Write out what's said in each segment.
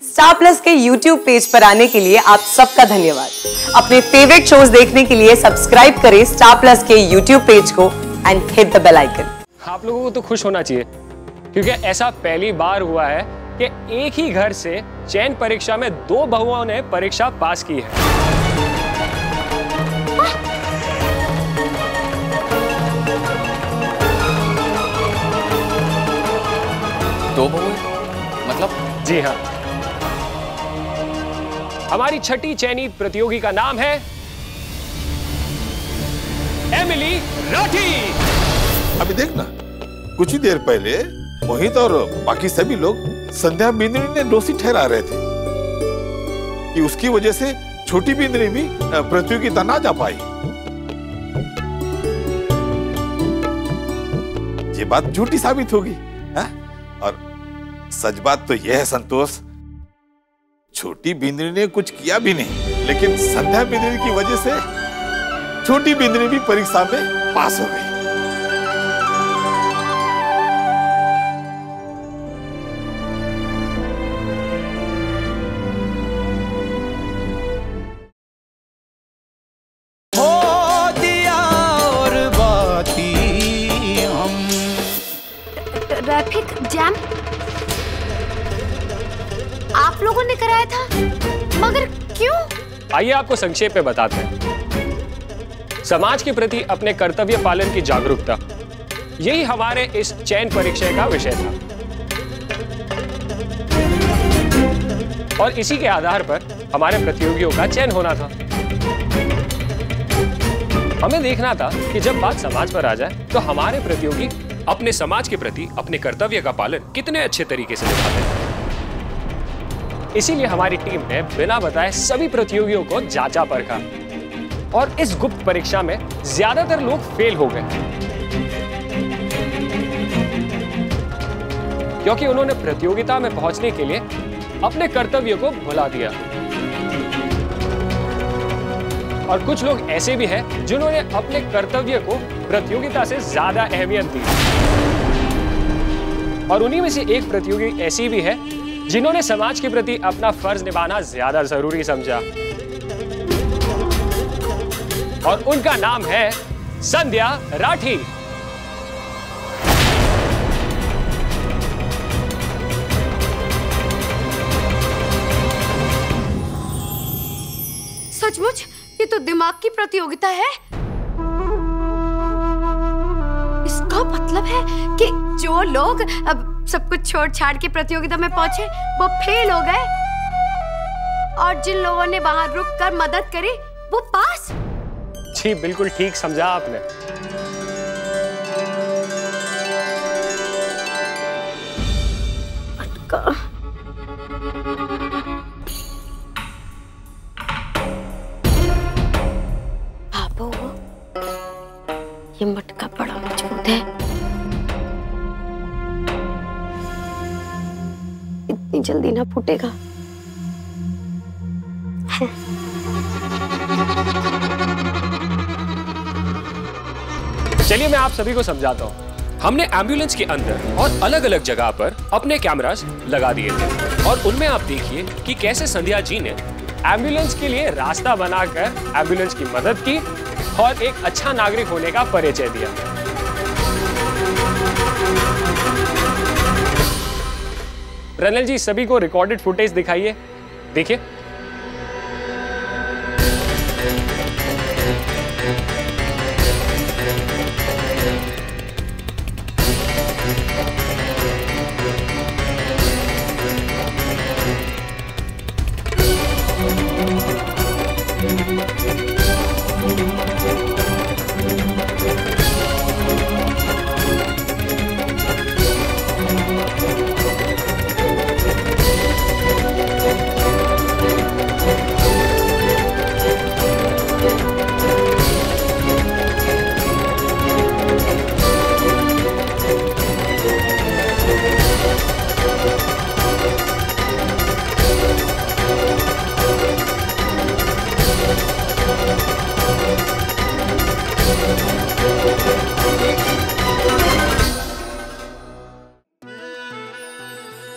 Star Plus के YouTube page पर आने के लिए आप सबका धन्यवाद। अपने फेवरेट शोज देखने के लिए सब्सक्राइब करें स्टार प्लस के YouTube पेज को and hit the bell icon. आप लोगों को तो खुश होना चाहिए क्योंकि ऐसा पहली बार हुआ है कि एक ही घर से चयन परीक्षा में 2 बहुओं ने परीक्षा पास की है। दो बहु मतलब? जी हाँ, हमारी छठी चयनित प्रतियोगी का नाम है एमिली राठी। अभी देखना, कुछ ही देर पहले मोहित और बाकी सभी लोग संध्या बिंद्री ने दोषी ठहरा रहे थे कि उसकी वजह से छोटी बिंद्री भी प्रतियोगिता ना जा पाई। ये बात झूठी साबित होगी है? और सच बात तो यह है संतोष, छोटी बिंद्री ने कुछ किया भी नहीं, लेकिन संध्या बिंद्री की वजह से छोटी बिंद्री भी परीक्षा में पास हो गई। ट्रैफिक जैम आप लोगों ने कराया था, मगर क्यों? आइए आपको संक्षेप में बताते हैं। समाज के प्रति अपने कर्तव्य पालन की जागरूकता, यही हमारे इस चयन परीक्षा का विषय था और इसी के आधार पर हमारे प्रतियोगियों का चयन होना था। हमें देखना था कि जब बात समाज पर आ जाए तो हमारे प्रतियोगी अपने समाज के प्रति अपने कर्तव्य का पालन कितने अच्छे तरीके से निभाते हैं। इसीलिए हमारी टीम ने बिना बताए सभी प्रतियोगियों को जांचा परखा और इस गुप्त परीक्षा में ज्यादातर लोग फेल हो गए क्योंकि उन्होंने प्रतियोगिता में पहुंचने के लिए अपने कर्तव्य को भुला दिया। और कुछ लोग ऐसे भी हैं जिन्होंने अपने कर्तव्य को प्रतियोगिता से ज्यादा अहमियत दी और उन्हीं में से एक प्रतियोगी ऐसी भी है जिन्होंने समाज के प्रति अपना फर्ज निभाना ज्यादा जरूरी समझा और उनका नाम है संध्या राठी। सचमुच ये तो दिमाग की प्रतियोगिता है। इसका मतलब है कि जो लोग अब सब कुछ छोड़ छाड़ के प्रतियोगिता में पहुंचे वो फेल हो गए और जिन लोगों ने वहां रुक कर मदद करी वो पास। जी बिल्कुल ठीक समझा आपने। बाबू, ये मटका बड़ा मजबूत है, इतनी जल्दी ना फूटेगा। चलिए मैं आप सभी को समझाता हूँ। हमने एम्बुलेंस के अंदर और अलग अलग जगह पर अपने कैमरास लगा दिए थे और उनमें आप देखिए कि कैसे संध्या जी ने एम्बुलेंस के लिए रास्ता बनाकर एम्बुलेंस की मदद की और एक अच्छा नागरिक होने का परिचय दिया। रनल जी सभी को रिकॉर्डेड फुटेज दिखाइए। देखिए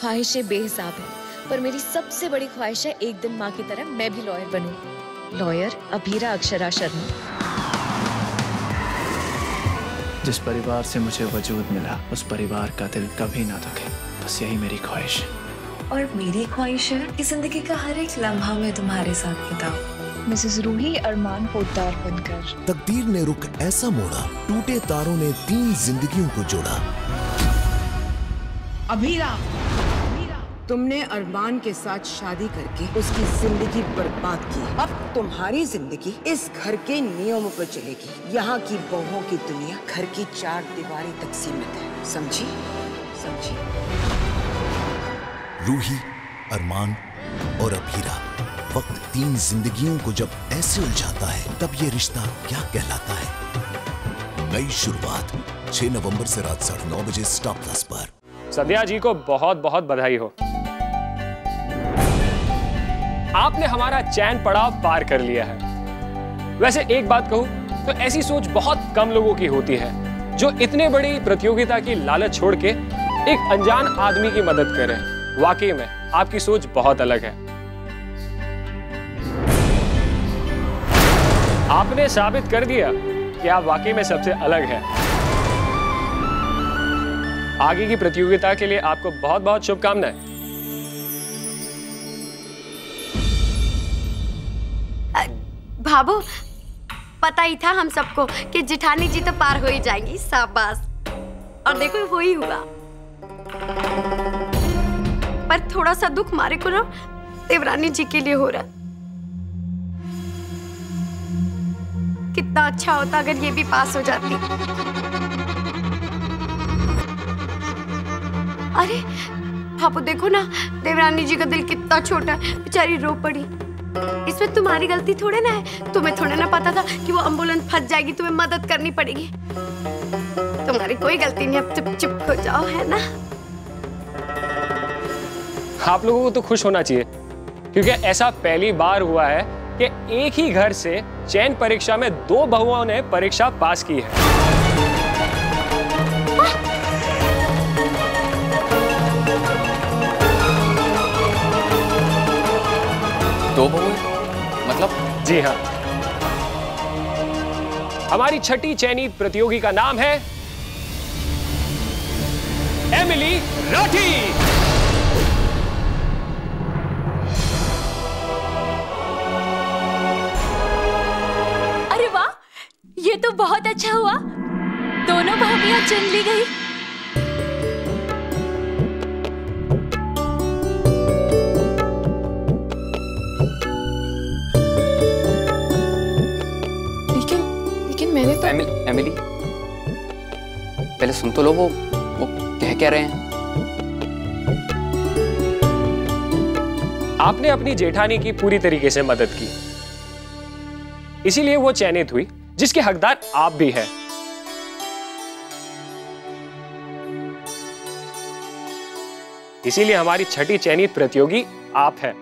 ख्वाहिशें बेहिसाब है, पर मेरी सबसे बड़ी ख्वाहिश है एक दिन माँ की तरह मैं भी लॉयर बनूं। लॉयर अभीरा अक्षरा शर्मा। जिस परिवार से मुझे वजूद मिला उस परिवार का दिल कभी ना दुखे, बस यही मेरी ख्वाहिश है। और मेरी ख्वाहिश है कि जिंदगी का हर एक लम्हा मैं तुम्हारे साथ बिताऊं। मिसेस रूही अरमान पोद्दार बनकर। तकदीर ने रुख ऐसा मोड़ा, टूटे तारों ने 3 जिंदगियों को जोड़ा। अभीरा, तुमने अरमान के साथ शादी करके उसकी जिंदगी बर्बाद की। अब तुम्हारी जिंदगी इस घर के नियमों पर चलेगी। यहाँ की बहुओं की दुनिया घर की 4 दीवारी तक सीमित है, समझी? समझी? रूही, अरमान और अभीरा, वक्त 3 जिंदगियों को जब ऐसे उलझाता है तब ये रिश्ता क्या कहलाता है? नई शुरुआत 6 नवंबर से रात 9:30 बजे स्टार प्लस पर। संध्या जी को बहुत बहुत बधाई हो। आपने हमारा चैन पड़ाव पार कर लिया है। वैसे एक बात कहूं तो ऐसी सोच बहुत कम लोगों की होती है जो इतने बड़ी प्रतियोगिता की लालच छोड़ के एक अनजान आदमी की मदद करें। वाकई में आपकी सोच बहुत अलग है। आपने साबित कर दिया कि आप वाकई में सबसे अलग हैं। आगे की प्रतियोगिता के लिए आपको बहुत बहुत शुभकामनाएं। भाभू, पता ही था हम सबको कि जेठानी जी तो पार हो ही जाएंगी। शाबाश। और देखो वो ही हुआ। पर थोड़ा सा दुख मारे को ना देवरानी जी के लिए हो रहा। कितना अच्छा होता अगर ये भी पास हो जाती। अरे भाभू देखो ना, देवरानी जी का दिल कितना छोटा है, बेचारी रो पड़ी। इसमें तुम्हारी गलती थोड़े ना है। तुम्हें थोड़े ना पता था कि वो एम्बुलेंस फंस जाएगी, तुम्हें मदद करनी पड़ेगी। तुम्हारी कोई गलती नहीं, अब चुप चुप हो जाओ, है ना? आप लोगों को तो खुश होना चाहिए क्योंकि ऐसा पहली बार हुआ है कि एक ही घर से चयन परीक्षा में 2 बहुओं ने परीक्षा पास की है। दो बहुएं? मतलब? जी हाँ। हमारी छठी चयनित प्रतियोगी का नाम है एमिली राठी। अरे वाह, ये तो बहुत अच्छा हुआ। दोनों भाभियां चुन ली गई। मैंने तो एमिली, पहले सुन तो लो, वो कह रहे हैं। आपने अपनी जेठानी की पूरी तरीके से मदद की, इसीलिए वो चयनित हुई, जिसके हकदार आप भी हैं। इसीलिए हमारी छठी चयनित प्रतियोगी आप हैं।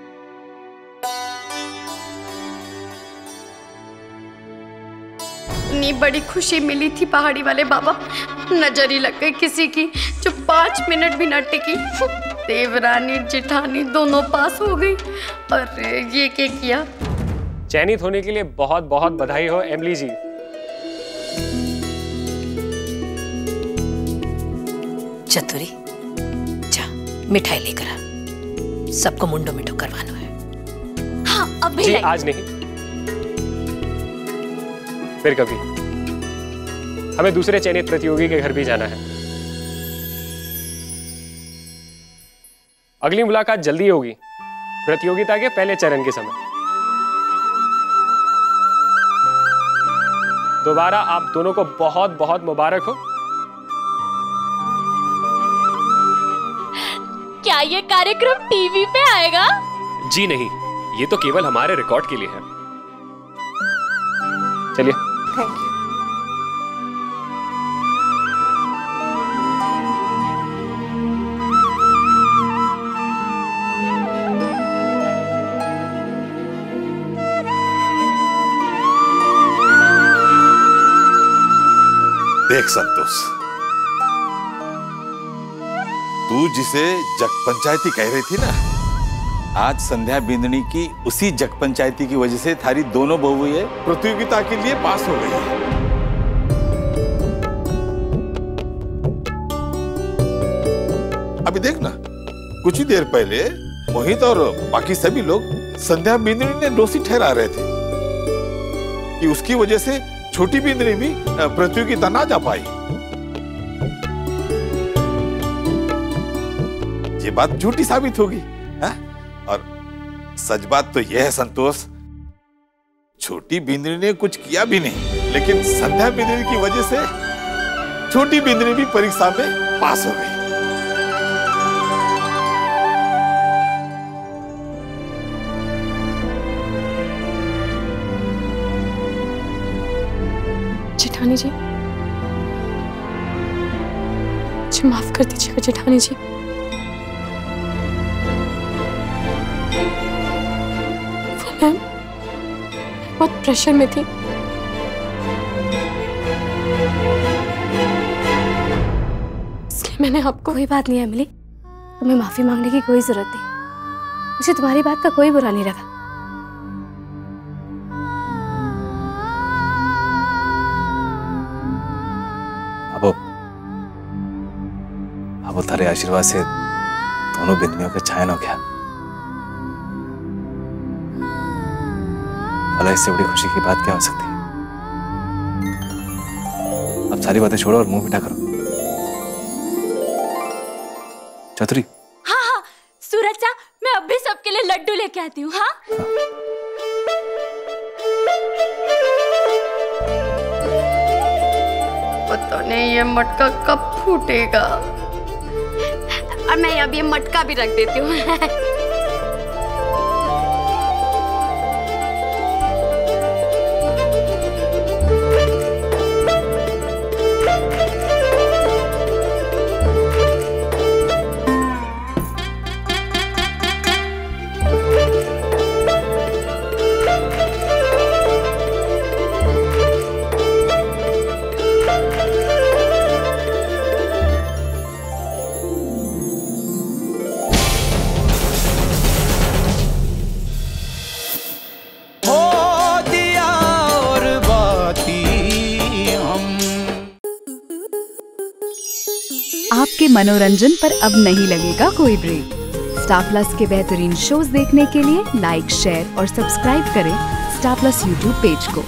इतनी बड़ी खुशी मिली थी पहाड़ी वाले बाबा, नजर ही लग गई किसी की जो 5 मिनट भी न टिकी। देवरानी जेठानी दोनों पास हो गई। अरे ये क्या किया? चयनित होने के लिए बहुत बहुत बधाई हो एमिली जी। चतुरी, जा मिठाई लेकर आ, सबको मुंडो मिठो करवाना है। हाँ, अब जी आज नहीं, फिर कभी। हमें दूसरे चयनित प्रतियोगी के घर भी जाना है। अगली मुलाकात जल्दी होगी, प्रतियोगिता के पहले चरण के समय। दोबारा आप दोनों को बहुत बहुत मुबारक हो। क्या ये कार्यक्रम टीवी पे आएगा? जी नहीं, ये तो केवल हमारे रिकॉर्ड के लिए है। चलिए। Thank you. देख संतोष, तू जिसे जग पंचायती कह रही थी ना, आज संध्या बिंदनी की उसी जग पंचायती की वजह से थारी दोनों बहुएं प्रतियोगिता के लिए पास हो गई है। अभी देखना, कुछ ही देर पहले मोहित और बाकी सभी लोग संध्या बिंदनी ने दोषी ठहरा रहे थे कि उसकी वजह से छोटी बिंदनी भी प्रतियोगिता ना जा पाई। ये बात झूठी साबित होगी है? और सच बात तो यह है संतोष, छोटी बिंदनी ने कुछ किया भी नहीं, लेकिन संध्या बिंदनी की वजह से छोटी बिंदनी भी परीक्षा में पास हो गई। जेठानी जी, मुझे माफ कर दीजिएगा जेठानी जी। मैं बहुत प्रेशर में थी। इसलिए मैंने आपको। कोई बात नहीं एमिली, तुम्हें माफी मांगने की कोई जरूरत नहीं। मुझे तुम्हारी बात का कोई बुरा नहीं लगा। अब तारे आशीर्वाद से दोनों बिंदनियों के छायन हो गया। भला इससे बड़ी खुशी की बात क्या हो सकती है? अब सारी बातें छोड़ो और मुंह मीठा करो। चतुरी। हाँ हाँ सूरज चा, मैं अब भी सबके लिए लड्डू लेके आती हूँ। हाँ, पता नहीं ये मटका कब फूटेगा। और मैं अब ये मटका भी रख देती हूँ। आपके मनोरंजन पर अब नहीं लगेगा कोई ब्रेक। स्टार प्लस के बेहतरीन शोज देखने के लिए लाइक, शेयर और सब्सक्राइब करें स्टार प्लस यूट्यूब पेज को।